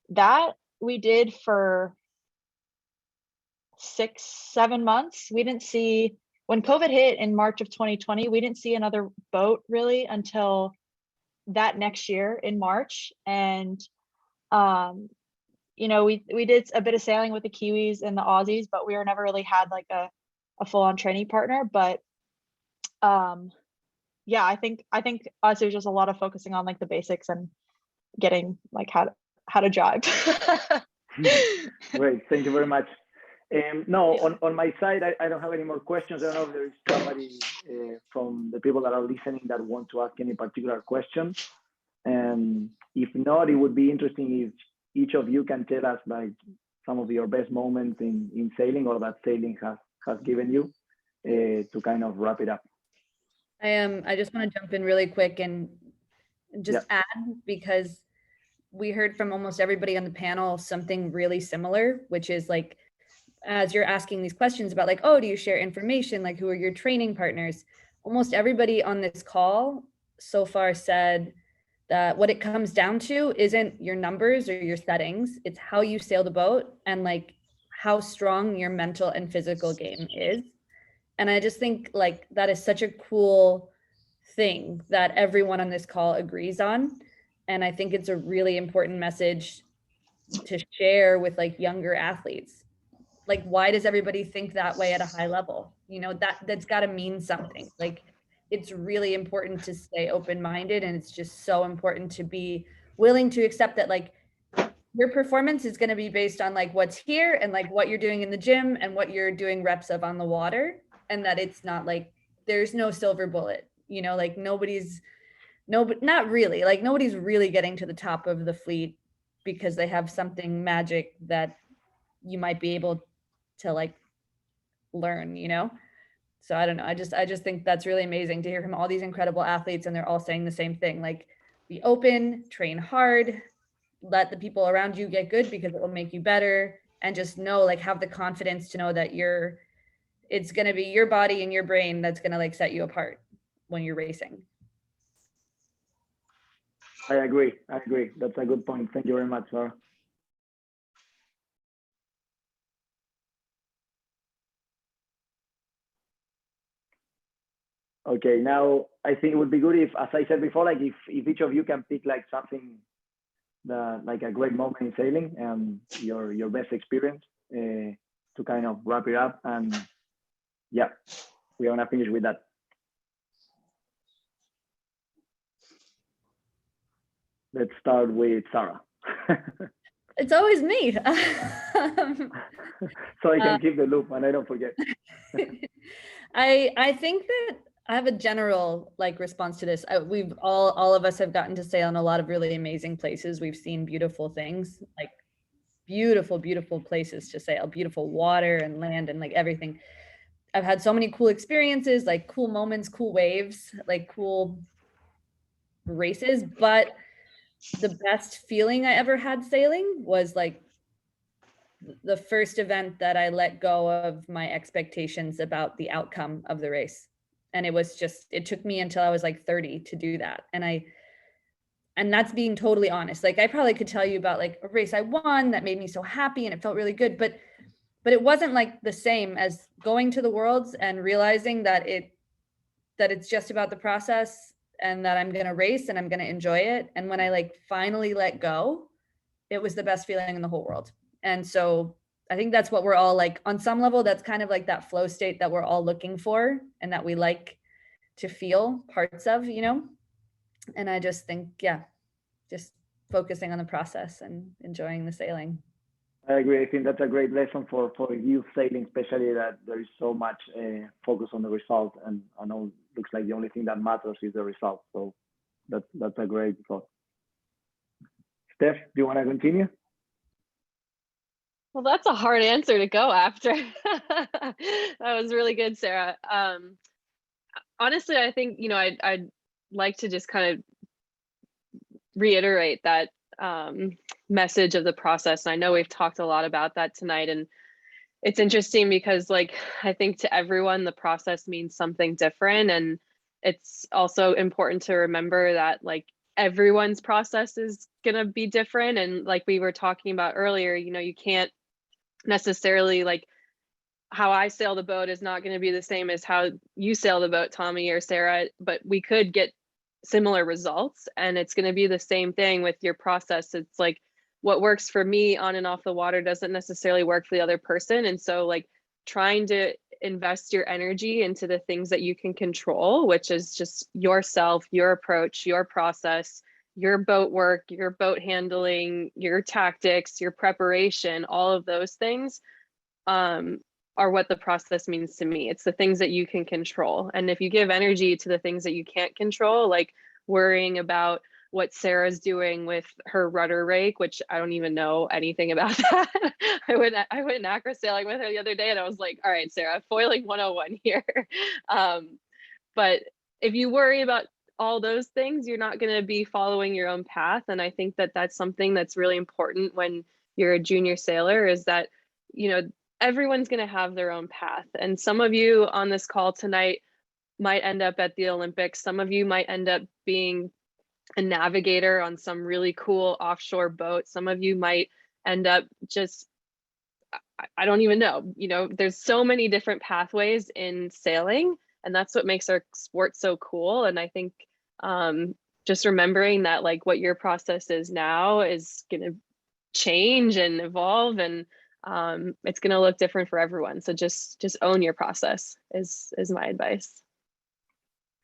that we did for 6-7 months. We didn't see, when COVID hit in March of 2020, we didn't see another boat really until that next year in March. And, you know, we did a bit of sailing with the Kiwis and the Aussies, but we were never really had like a full-on training partner. But yeah, I think us, it was just a lot of focusing on like the basics and getting like how to jibe. Great, thank you very much. No, on my side, I don't have any more questions. I don't know if there is somebody from the people that are listening that want to ask any particular question. And if not, it would be interesting if each of you can tell us like some of your best moments in sailing or that sailing has given you to kind of wrap it up. I just want to jump in really quick and just add, because we heard from almost everybody on the panel something really similar, which is like, as you're asking these questions about like, oh, do you share information? Like, who are your training partners? Almost everybody on this call so far said that what it comes down to isn't your numbers or your settings. It's how you sail the boat and like how strong your mental and physical game is. And I just think like that is such a cool thing that everyone on this call agrees on. And I think it's a really important message to share with like younger athletes. Like, why does everybody think that way at a high level? You know, that's got to mean something. Like, it's really important to stay open-minded, and it's just so important to be willing to accept that like your performance is going to be based on like what's here and like what you're doing in the gym and what you're doing reps of on the water, and that it's not like there's no silver bullet, you know, like not really, like nobody's really getting to the top of the fleet because they have something magic that you might be able to like learn, you know? So I don't know. I just think that's really amazing to hear from all these incredible athletes, and they're all saying the same thing, like be open, train hard, let the people around you get good because it will make you better, and just know, like have the confidence to know that it's going to be your body and your brain that's going to like set you apart when you're racing. I agree. That's a good point. Thank you very much, Sarah. Okay, now I think it would be good if, as I said before, like if each of you can pick like something like a great moment in sailing and your best experience to kind of wrap it up. And yeah, we're gonna finish with that. Let's start with Sarah. It's always me. So I can keep the loop and I don't forget. I think that I have a general like response to this. We've all of us have gotten to sail in a lot of really amazing places. We've seen beautiful things, like beautiful places to sail, beautiful water and land and like everything. I've had so many cool experiences, like cool moments, cool waves, like cool races. But the best feeling I ever had sailing was like the first event that I let go of my expectations about the outcome of the race. And it took me until I was like 30 to do that. And that's being totally honest. Like I probably could tell you about like a race I won that made me so happy and it felt really good, but it wasn't like the same as going to the Worlds and realizing that it's just about the process and that I'm going to race and I'm going to enjoy it. And when I like finally let go, it was the best feeling in the whole world. And so I think that's what we're all like, on some level, that's kind of like that flow state that we're all looking for and that we like to feel parts of, you know? And I just think, yeah, just focusing on the process and enjoying the sailing. I agree. I think that's a great lesson for youth sailing, especially that there is so much focus on the result. And I know it looks like the only thing that matters is the result. So that's a great thought. Steph, do you want to continue? Well, that's a hard answer to go after. That was really good, Sarah. Honestly, I think, you know, I'd like to just kind of reiterate that message of the process. And I know we've talked a lot about that tonight. And it's interesting because like, I think to everyone, the process means something different. And it's also important to remember that like everyone's process is going to be different. And like we were talking about earlier, you know, you can't necessarily like how I sail the boat is not going to be the same as how you sail the boat, Tommy or Sarah, but we could get similar results, and it's going to be the same thing with your process. It's like what works for me on and off the water doesn't necessarily work for the other person. And so like trying to invest your energy into the things that you can control, which is just yourself, your approach, your process, your boat work, your boat handling, your tactics, your preparation, all of those things are what the process means to me. It's the things that you can control. And if you give energy to the things that you can't control, like worrying about what Sarah's doing with her rudder rake, which I don't even know anything about that. I went acro sailing with her the other day and I was like, all right, Sarah, foiling 101 here. But if you worry about all those things, you're not going to be following your own path. And I think that that's something that's really important when you're a junior sailor, is that, you know, everyone's going to have their own path. And some of you on this call tonight might end up at the Olympics. Some of you might end up being a navigator on some really cool offshore boat. Some of you might end up just I don't even know, there's so many different pathways in sailing, and that's what makes our sport so cool. And I think just remembering that like what your process is now is going to change and evolve, and it's going to look different for everyone. So just own your process is my advice.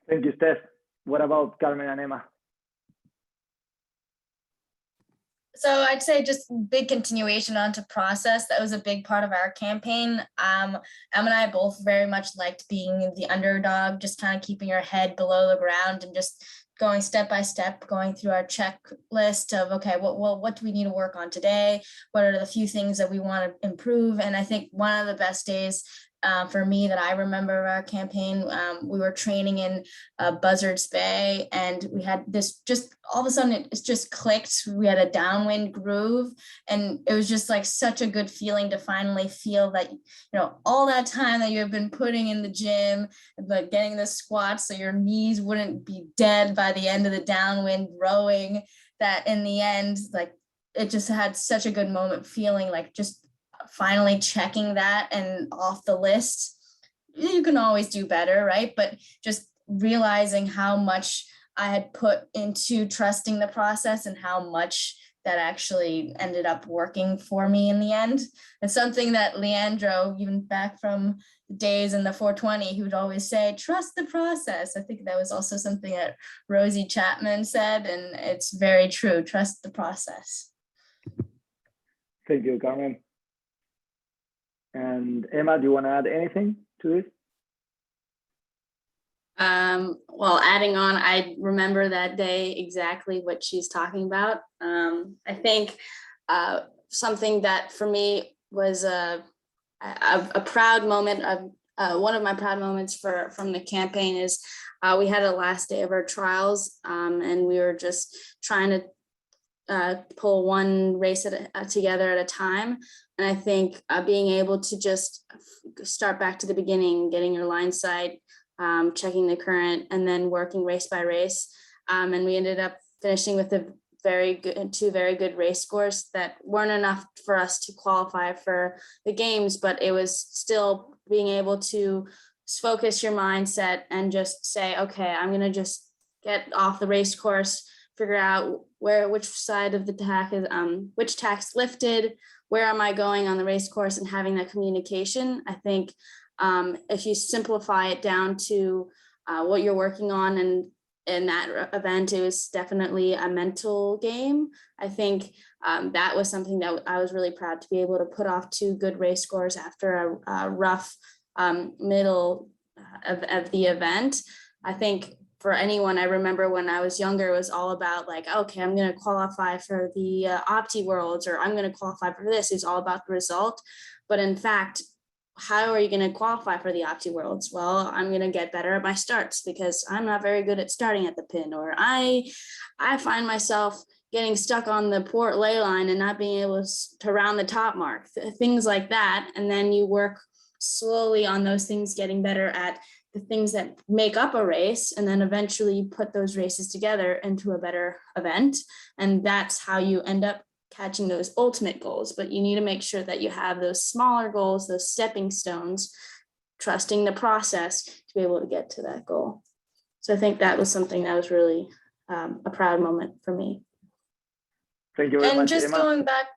Thank you, Steph. What about Carmen and Emma? So I'd say just big continuation onto process. That was a big part of our campaign. Em and I both very much liked being the underdog, just kind of keeping your head below the ground and just going step by step, going through our checklist of, okay, what do we need to work on today? What are the few things that we want to improve? And I think one of the best days for me that I remember of our campaign, we were training in Buzzards Bay, and we had this, just all of a sudden it just clicked. We had a downwind groove, and it was just like such a good feeling to finally feel that, all that time that you have been putting in the gym, like getting the squats so your knees wouldn't be dead by the end of the downwind rowing, that in the end, like it just had such a good moment feeling like just finally checking that and off the list. You can always do better, right? But just realizing how much I had put into trusting the process and how much that actually ended up working for me in the end. It's something that Leandro, even back from the days in the 420, he would always say, trust the process. I think that was also something that Rosie Chapman said, and it's very true, trust the process. Thank you, Carmen. And Emma, do you want to add anything to this? Well, adding on, I remember that day exactly what she's talking about. I think something that for me was a proud moment of one of my proud moments from the campaign is we had a last day of our trials, and we were just trying to pull one race together at a time. And I think being able to just start back to the beginning, getting your line sight, checking the current, and then working race by race. And we ended up finishing with two very good race scores that weren't enough for us to qualify for the games, but it was still being able to focus your mindset and just say, okay, I'm going to just get off the race course, figure out which side of the tack is, which tack's lifted, where am I going on the race course, and having that communication. I think if you simplify it down to what you're working on, and in that event, it was definitely a mental game. I think that was something that I was really proud to be able to put off 2 good race scores after a rough middle of the event. I think for anyone, I remember when I was younger, it was all about like, okay, I'm going to qualify for the Opti Worlds, or I'm going to qualify for this. It's all about the result. But in fact, how are you going to qualify for the Opti Worlds? Well, I'm going to get better at my starts because I'm not very good at starting at the pin, or I find myself getting stuck on the port lay line and not being able to round the top mark, things like that. And then you work slowly on those things, getting better at the things that make up a race, and then eventually put those races together into a better event. And that's how you end up catching those ultimate goals. But you need to make sure that you have those smaller goals, those stepping stones, trusting the process to be able to get to that goal. So I think that was something that was really a proud moment for me. Thank you very much, and just Emma. Going back,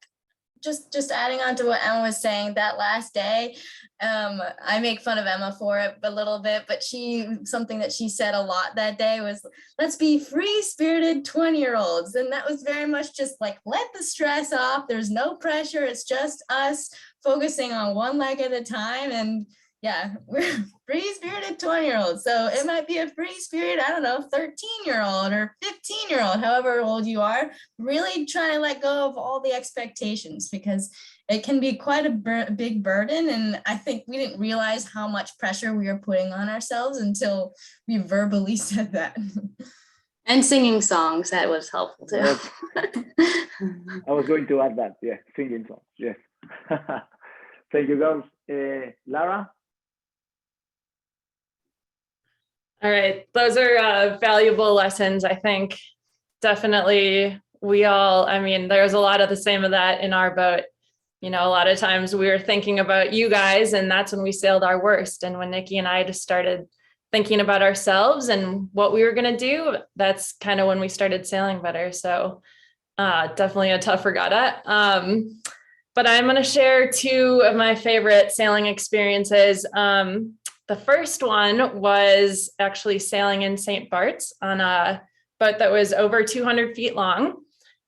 just adding on to what Emma was saying, that last day, I make fun of Emma for it a little bit, but something that she said a lot that day was, let's be free-spirited 20-year-olds. And that was very much just like, let the stress off. There's no pressure. It's just us focusing on one leg at a time. And yeah, we're free-spirited 20-year-olds. So it might be a free-spirited, 13-year-old or 15-year-old, however old you are, really trying to let go of all the expectations, because it can be quite a big burden. And I think we didn't realize how much pressure we were putting on ourselves until we verbally said that. And singing songs, that was helpful too. Yes. I was going to add that, yeah, singing songs, yes. Thank you, girls. Lara? All right, those are valuable lessons, I think. Definitely, there's a lot of the same of that in our boat. you know, a lot of times we were thinking about you guys, and that's when we sailed our worst. And when Nikki and I just started thinking about ourselves and what we were going to do, that's kind of when we started sailing better. So definitely a tough regatta. But I'm going to share two of my favorite sailing experiences. The first one was actually sailing in St. Bart's on a boat that was over 200 feet long.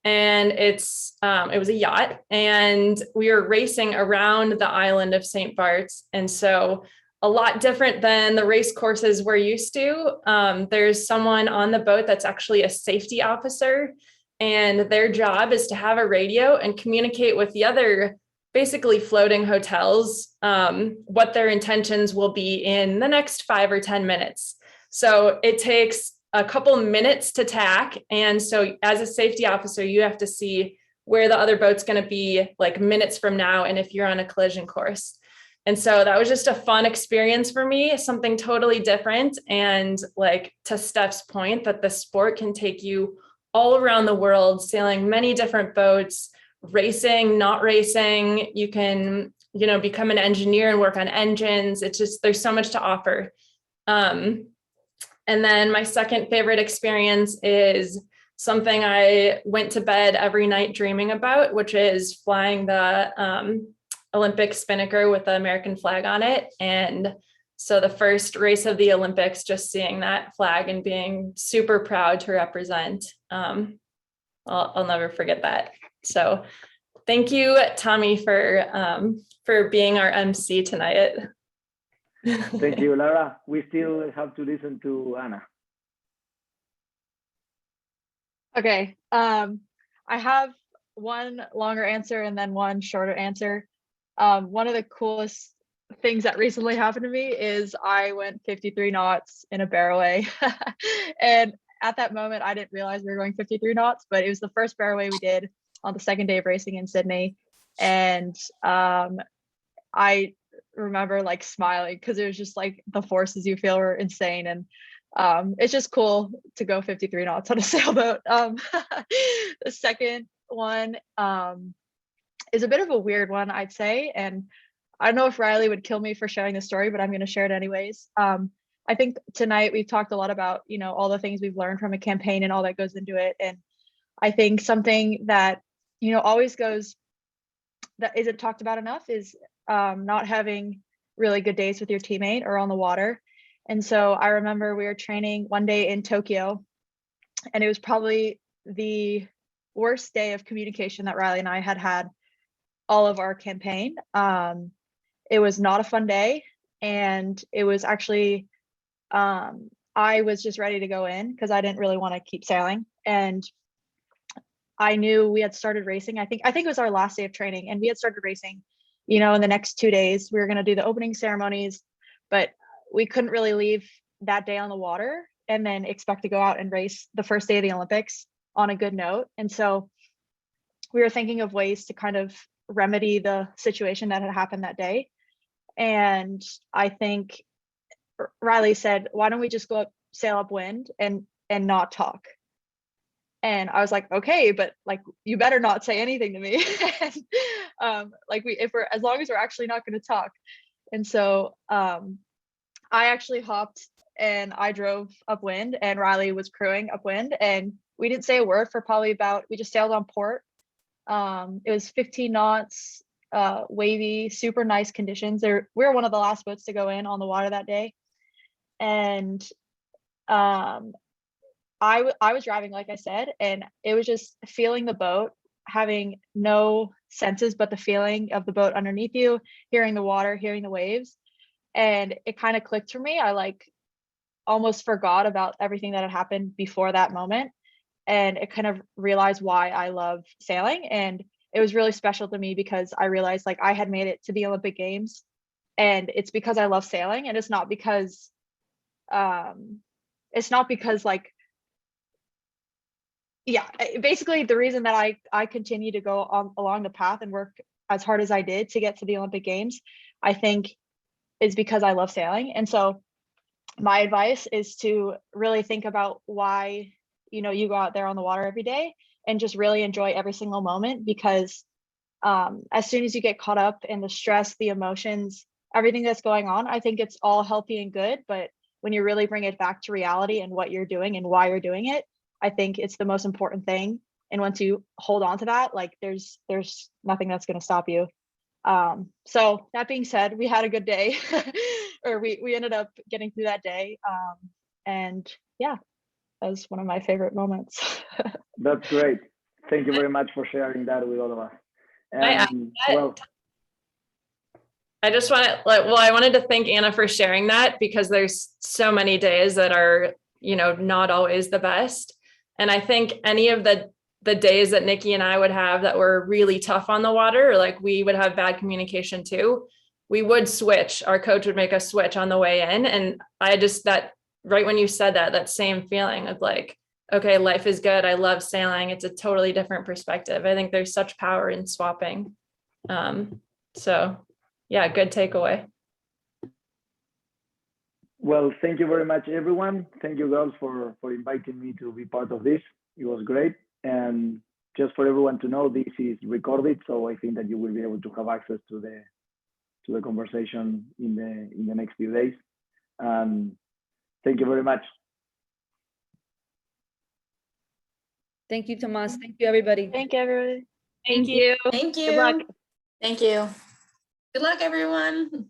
And it was a yacht, and we were racing around the island of St. Bart's. And so a lot different than the race courses we're used to. There's someone on the boat that's actually a safety officer, and their job is to have a radio and communicate with the other basically floating hotels, what their intentions will be in the next 5 or 10 minutes. So it takes a couple minutes to tack. And so as a safety officer, you have to see where the other boat's going to be like minutes from now, and if you're on a collision course. And so that was just a fun experience for me, something totally different. And like to Steph's point, that the sport can take you all around the world, sailing many different boats, racing, not racing. You can, you know, become an engineer and work on engines. It's just, there's so much to offer. And then my second favorite experience is something I went to bed every night dreaming about, which is flying the Olympic spinnaker with the American flag on it. And so the first race of the Olympics, just seeing that flag and being super proud to represent, I'll never forget that. So thank you, Tommy, for being our MC tonight. Thank you, Lara. We still have to listen to Anna. Okay. I have one longer answer and then one shorter answer. One of the coolest things that recently happened to me is I went 53 knots in a barroway. And at that moment, I didn't realize we were going 53 knots, but it was the first barroway we did on the second day of racing in Sydney. And I remember like smiling because it was just like the forces you feel were insane. And it's just cool to go 53 knots on a sailboat. The second one is a bit of a weird one, I'd say. And I don't know if Riley would kill me for sharing the story, but I'm going to share it anyways. I think tonight we've talked a lot about, you know, all the things we've learned from a campaign and all that goes into it. And I think something that, you know, always goes, that isn't talked about enough is not having really good days with your teammate or on the water. And so I remember we were training one day in Tokyo, and it was probably the worst day of communication that Riley and I had all of our campaign. It was not a fun day, and it was actually, I was just ready to go in because I didn't really want to keep sailing. And I knew we had started racing. I think it was our last day of training, and we had started racing, you know, in the next 2 days. We were going to do the opening ceremonies, but we couldn't really leave that day on the water and then expect to go out and race the first day of the Olympics on a good note. And so we were thinking of ways to kind of remedy the situation that had happened that day. And I think Riley said, why don't we just go up, sail upwind and not talk? And I was like, okay, but like, you better not say anything to me. And, like as long as we're actually not going to talk. And so I actually hopped and I drove upwind, and Riley was crewing upwind, and we didn't say a word for probably we just sailed on port. It was 15 knots, wavy, super nice conditions. We were one of the last boats to go in on the water that day. And I was driving, like I said, and it was just feeling the boat, having no senses but the feeling of the boat underneath you, hearing the water, hearing the waves. And it kind of clicked for me. I like almost forgot about everything that had happened before that moment. And it kind of realized why I love sailing. And it was really special to me because I realized like I had made it to the Olympic Games, and it's because I love sailing. And it's not because like, yeah, basically the reason that I continue to go along the path and work as hard as I did to get to the Olympic Games, I think is because I love sailing. And so my advice is to really think about why, you know, you go out there on the water every day and just really enjoy every single moment, because As soon as you get caught up in the stress, the emotions, everything that's going on, I think it's all healthy and good. But when you really bring it back to reality and what you're doing and why you're doing it, I think it's the most important thing. And once you hold on to that, like there's nothing that's going to stop you. So that being said, we had a good day, or we ended up getting through that day. And yeah, that was one of my favorite moments. That's great. Thank you very much for sharing that with all of us. And well, I just want to I wanted to thank Anna for sharing that, because there's so many days that are, not always the best. And I think any of the days that Nikki and I would have that were really tough on the water, or like we would have bad communication too, we would switch. Our coach would make us switch on the way in. And I just, that right when you said that same feeling of like, okay, life is good. I love sailing. It's a totally different perspective. I think there's such power in swapping. So yeah, good takeaway. Well, thank you very much, everyone. Thank you, girls, for inviting me to be part of this. It was great. And just for everyone to know, this is recorded, so I think that you will be able to have access to the conversation in the next few days. Thank you very much. Thank you, Tomas. Thank you, everybody. Thank you, everybody. Thank you. Thank you. Good luck. Thank you. Good luck, everyone.